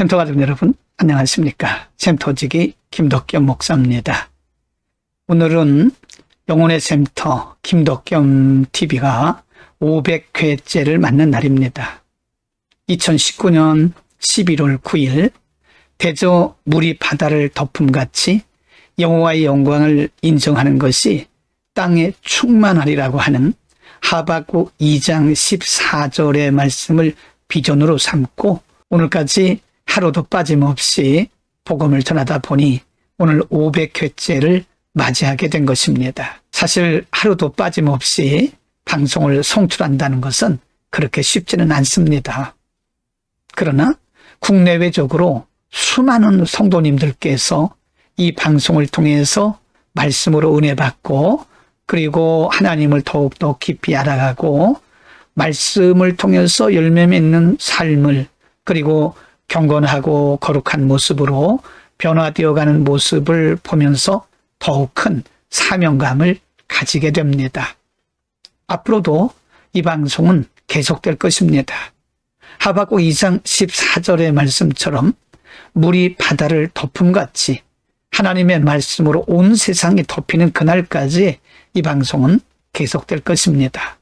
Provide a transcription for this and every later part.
샘터 가족 여러분 안녕하십니까. 샘터지기 김덕겸 목사입니다. 오늘은 영혼의 샘터 김덕겸 TV가 500회째를 맞는 날입니다. 2019년 11월 9일 대저 물이 바다를 덮음같이 여호와의 영광을 인정하는 것이 땅에 충만하리라고 하는 하박국 2장 14절의 말씀을 비전으로 삼고 오늘까지 하루도 빠짐없이 복음을 전하다 보니 오늘 500회째를 맞이하게 된 것입니다. 사실 하루도 빠짐없이 방송을 송출한다는 것은 그렇게 쉽지는 않습니다. 그러나 국내외적으로 수많은 성도님들께서 이 방송을 통해서 말씀으로 은혜 받고 그리고 하나님을 더욱더 깊이 알아가고 말씀을 통해서 열매 맺는 삶을 그리고 경건하고 거룩한 모습으로 변화되어가는 모습을 보면서 더욱 큰 사명감을 가지게 됩니다. 앞으로도 이 방송은 계속될 것입니다. 하박국 2장 14절의 말씀처럼 물이 바다를 덮음같이 하나님의 말씀으로 온 세상이 덮이는 그날까지 이 방송은 계속될 것입니다.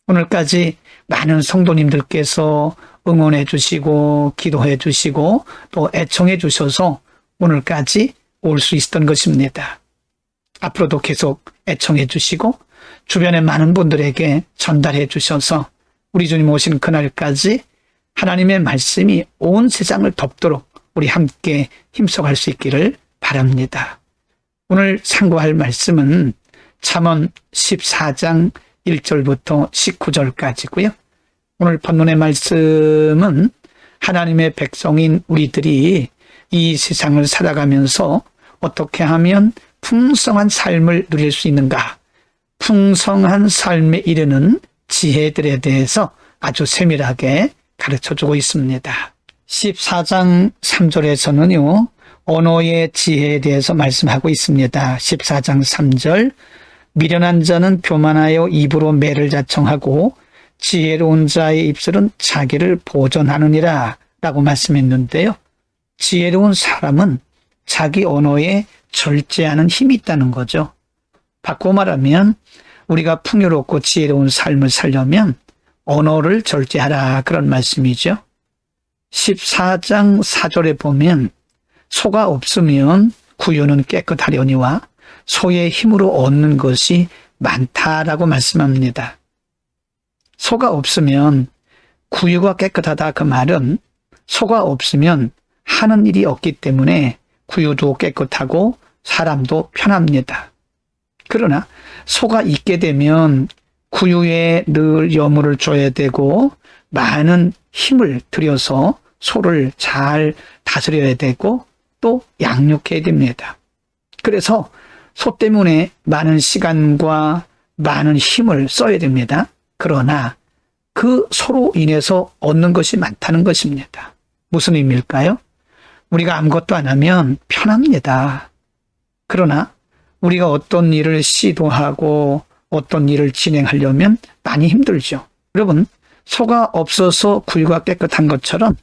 오늘까지 많은 성도님들께서 응원해 주시고 기도해 주시고 또 애청해 주셔서 오늘까지 올 수 있었던 것입니다. 앞으로도 계속 애청해 주시고 주변의 많은 분들에게 전달해 주셔서 우리 주님 오신 그날까지 하나님의 말씀이 온 세상을 덮도록 우리 함께 힘써갈 수 있기를 바랍니다. 오늘 참고할 말씀은 잠언 14장 1절부터 19절까지고요. 오늘 본문의 말씀은 하나님의 백성인 우리들이 이 세상을 살아가면서 어떻게 하면 풍성한 삶을 누릴 수 있는가, 풍성한 삶에 이르는 지혜들에 대해서 아주 세밀하게 가르쳐주고 있습니다. 14장 3절에서는요. 언어의 지혜에 대해서 말씀하고 있습니다. 14장 3절 미련한 자는 교만하여 입으로 매를 자청하고 지혜로운 자의 입술은 자기를 보존하느니라 라고 말씀했는데요. 지혜로운 사람은 자기 언어에 절제하는 힘이 있다는 거죠. 바꿔 말하면 우리가 풍요롭고 지혜로운 삶을 살려면 언어를 절제하라 그런 말씀이죠. 14장 4절에 보면 소가 없으면 구유는 깨끗하려니와 소의 힘으로 얻는 것이 많다라고 말씀합니다. 소가 없으면 구유가 깨끗하다 그 말은 소가 없으면 하는 일이 없기 때문에 구유도 깨끗하고 사람도 편합니다. 그러나 소가 있게 되면 구유에 늘 여물을 줘야 되고 많은 힘을 들여서 소를 잘 다스려야 되고 또 양육해야 됩니다. 그래서 소 때문에 많은 시간과 많은 힘을 써야 됩니다. 그러나 그 소로 인해서 얻는 것이 많다는 것입니다. 무슨 의미일까요? 우리가 아무것도 안 하면 편합니다. 그러나 우리가 어떤 일을 시도하고 어떤 일을 진행하려면 많이 힘들죠. 여러분, 소가 없어서 구유가 깨끗한 것처럼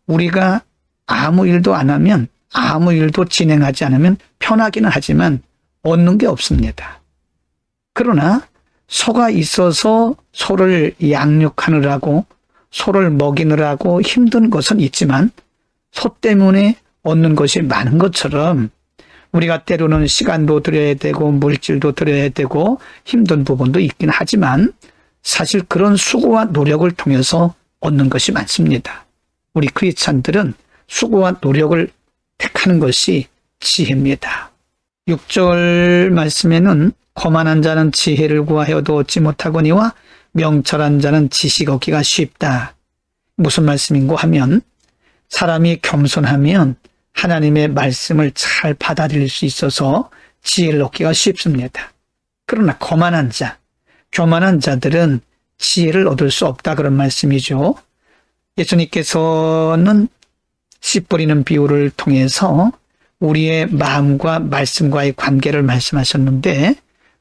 우리가 아무 일도 안 하면 아무 일도 진행하지 않으면 편하기는 하지만 얻는 게 없습니다. 그러나 소가 있어서 소를 양육하느라고 소를 먹이느라고 힘든 것은 있지만 소 때문에 얻는 것이 많은 것처럼 우리가 때로는 시간도 들여야 되고 물질도 들여야 되고 힘든 부분도 있긴 하지만 사실 그런 수고와 노력을 통해서 얻는 것이 많습니다. 우리 크리스찬들은 수고와 노력을 택하는 것이 지혜입니다. 6절 말씀에는 거만한 자는 지혜를 구하여도 얻지 못하거니와 명철한 자는 지식 얻기가 쉽다. 무슨 말씀인고 하면 사람이 겸손하면 하나님의 말씀을 잘 받아들일 수 있어서 지혜를 얻기가 쉽습니다. 그러나 거만한 자, 교만한 자들은 지혜를 얻을 수 없다 그런 말씀이죠. 예수님께서는 씨 뿌리는 비유를 통해서 우리의 마음과 말씀과의 관계를 말씀하셨는데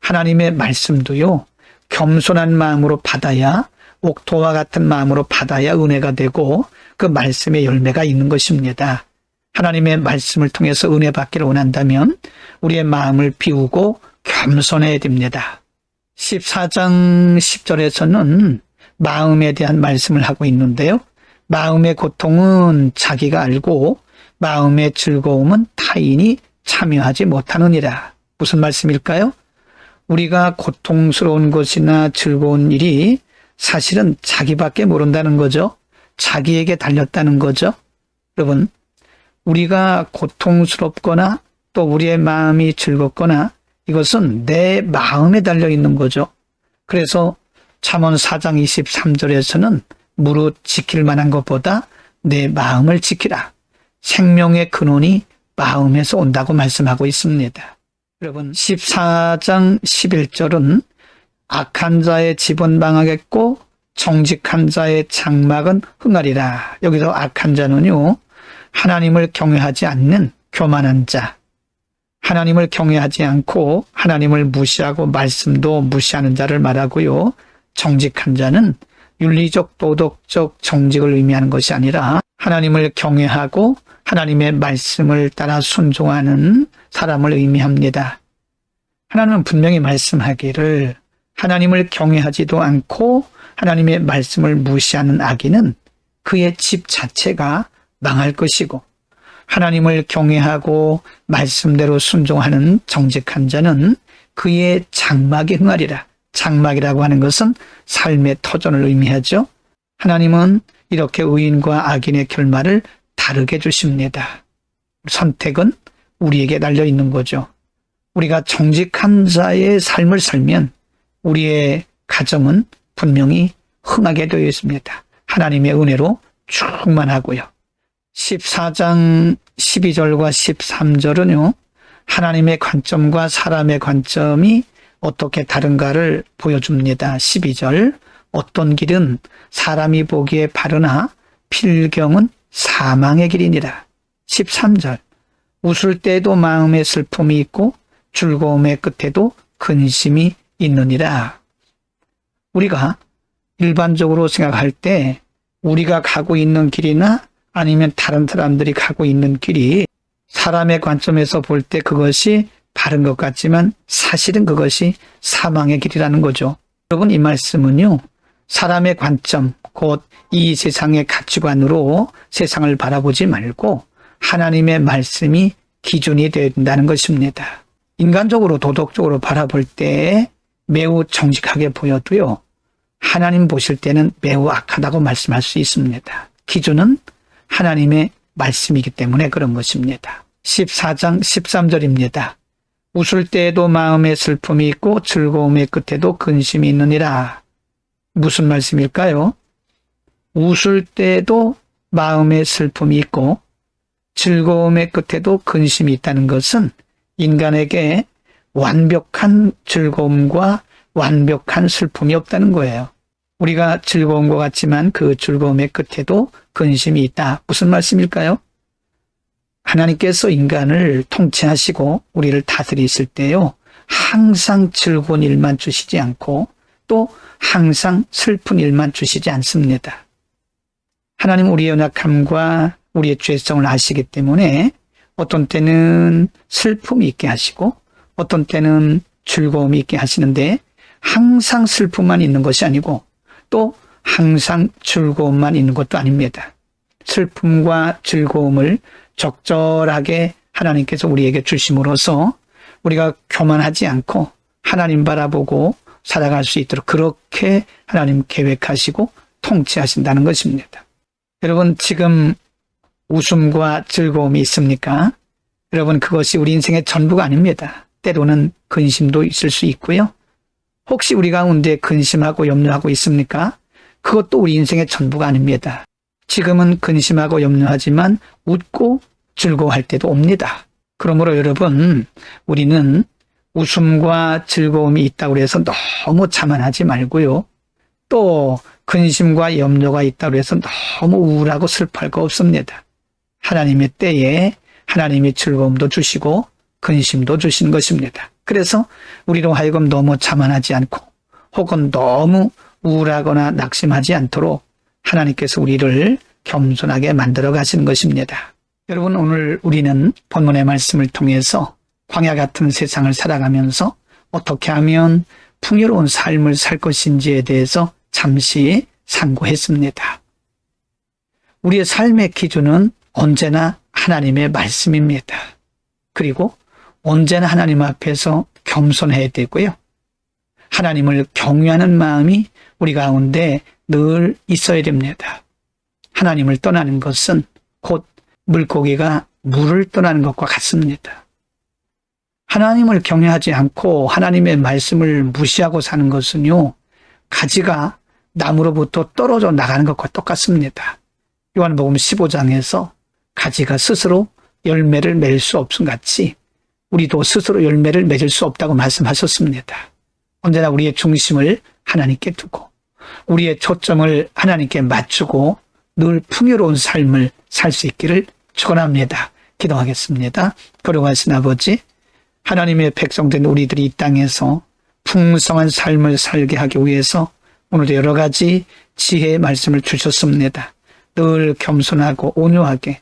하나님의 말씀도요. 겸손한 마음으로 받아야 옥토와 같은 마음으로 받아야 은혜가 되고 그 말씀의 열매가 있는 것입니다. 하나님의 말씀을 통해서 은혜 받기를 원한다면 우리의 마음을 비우고 겸손해야 됩니다. 14장 10절에서는 마음에 대한 말씀을 하고 있는데요. 마음의 고통은 자기가 알고 마음의 즐거움은 타인이 참여하지 못하느니라. 무슨 말씀일까요? 우리가 고통스러운 것이나 즐거운 일이 사실은 자기밖에 모른다는 거죠. 자기에게 달렸다는 거죠. 여러분, 우리가 고통스럽거나 또 우리의 마음이 즐겁거나 이것은 내 마음에 달려 있는 거죠. 그래서 잠언 4장 23절에서는 무릇 지킬 만한 것보다 내 마음을 지키라. 생명의 근원이 마음에서 온다고 말씀하고 있습니다. 여러분, 14장 11절은 악한 자의 집은 망하겠고 정직한 자의 장막은 흥하리라. 여기서 악한 자는요, 하나님을 경외하지 않는 교만한 자, 하나님을 경외하지 않고 하나님을 무시하고 말씀도 무시하는 자를 말하고요. 정직한 자는 윤리적 도덕적 정직을 의미하는 것이 아니라 하나님을 경외하고 하나님의 말씀을 따라 순종하는 사람을 의미합니다. 하나님은 분명히 말씀하기를 하나님을 경외하지도 않고 하나님의 말씀을 무시하는 악인은 그의 집 자체가 망할 것이고 하나님을 경외하고 말씀대로 순종하는 정직한 자는 그의 장막이 흥하리라. 장막이라고 하는 것은 삶의 터전을 의미하죠. 하나님은 이렇게 의인과 악인의 결말을 다르게 주십니다. 선택은 우리에게 달려 있는 거죠. 우리가 정직한 자의 삶을 살면 우리의 가정은 분명히 흥하게 되어 있습니다. 하나님의 은혜로 충만하고요. 14장 12절과 13절은요. 하나님의 관점과 사람의 관점이 어떻게 다른가를 보여줍니다. 12절 어떤 길은 사람이 보기에 바르나 필경은 사망의 길이니라. 13절 웃을 때에도 마음에 슬픔이 있고 즐거움의 끝에도 근심이 있느니라. 우리가 일반적으로 생각할 때 우리가 가고 있는 길이나 아니면 다른 사람들이 가고 있는 길이 사람의 관점에서 볼 때 그것이 바른 것 같지만 사실은 그것이 사망의 길이라는 거죠. 여러분, 이 말씀은요, 사람의 관점, 곧 이 세상의 가치관으로 세상을 바라보지 말고 하나님의 말씀이 기준이 된다는 것입니다. 인간적으로 도덕적으로 바라볼 때 매우 정직하게 보여도요, 하나님 보실 때는 매우 악하다고 말씀할 수 있습니다. 기준은 하나님의 말씀이기 때문에 그런 것입니다. 14장 13절입니다. 웃을 때에도 마음에 슬픔이 있고 즐거움의 끝에도 근심이 있느니라. 무슨 말씀일까요? 웃을 때에도 마음에 슬픔이 있고 즐거움의 끝에도 근심이 있다는 것은 인간에게 완벽한 즐거움과 완벽한 슬픔이 없다는 거예요. 우리가 즐거운 것 같지만 그 즐거움의 끝에도 근심이 있다. 무슨 말씀일까요? 하나님께서 인간을 통치하시고 우리를 다스리실 때요, 항상 즐거운 일만 주시지 않고 또 항상 슬픈 일만 주시지 않습니다. 하나님 우리의 연약함과 우리의 죄성을 아시기 때문에 어떤 때는 슬픔이 있게 하시고 어떤 때는 즐거움이 있게 하시는데 항상 슬픔만 있는 것이 아니고 또 항상 즐거움만 있는 것도 아닙니다. 슬픔과 즐거움을 적절하게 하나님께서 우리에게 주심으로써 우리가 교만하지 않고 하나님 바라보고 살아갈 수 있도록 그렇게 하나님 계획하시고 통치하신다는 것입니다. 여러분, 지금 웃음과 즐거움이 있습니까? 여러분, 그것이 우리 인생의 전부가 아닙니다. 때로는 근심도 있을 수 있고요. 혹시 우리 가운데 근심하고 염려하고 있습니까? 그것도 우리 인생의 전부가 아닙니다. 지금은 근심하고 염려하지만 웃고 즐거워할 때도 옵니다. 그러므로 여러분, 우리는 웃음과 즐거움이 있다고 해서 너무 자만하지 말고요. 또 근심과 염려가 있다고 해서 너무 우울하고 슬퍼할 거 없습니다. 하나님의 때에 하나님이 즐거움도 주시고 근심도 주신 것입니다. 그래서 우리로 하여금 너무 자만하지 않고 혹은 너무 우울하거나 낙심하지 않도록 하나님께서 우리를 겸손하게 만들어 가시는 것입니다. 여러분, 오늘 우리는 본문의 말씀을 통해서 광야 같은 세상을 살아가면서 어떻게 하면 풍요로운 삶을 살 것인지에 대해서 잠시 상고했습니다. 우리의 삶의 기준은 언제나 하나님의 말씀입니다. 그리고 언제나 하나님 앞에서 겸손해야 되고요. 하나님을 경외하는 마음이 우리 가운데 늘 있어야 됩니다. 하나님을 떠나는 것은 곧 물고기가 물을 떠나는 것과 같습니다. 하나님을 경외하지 않고 하나님의 말씀을 무시하고 사는 것은요, 가지가 나무로부터 떨어져 나가는 것과 똑같습니다. 요한복음 15장에서 가지가 스스로 열매를 맺을 수 없음 같이 우리도 스스로 열매를 맺을 수 없다고 말씀하셨습니다. 언제나 우리의 중심을 하나님께 두고 우리의 초점을 하나님께 맞추고 늘 풍요로운 삶을 살 수 있기를 축원합니다. 기도하겠습니다. 거룩하신 아버지, 하나님의 백성된 우리들이 이 땅에서 풍성한 삶을 살게 하기 위해서 오늘도 여러 가지 지혜의 말씀을 주셨습니다. 늘 겸손하고 온유하게,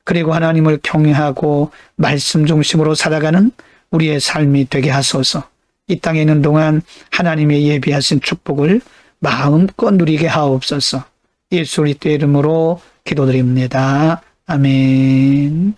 그리고 하나님을 경외하고 말씀 중심으로 살아가는 우리의 삶이 되게 하소서. 이 땅에 있는 동안 하나님의 예비하신 축복을 마음껏 누리게 하옵소서. 예수 그리스도의 이름으로 기도드립니다. 아멘.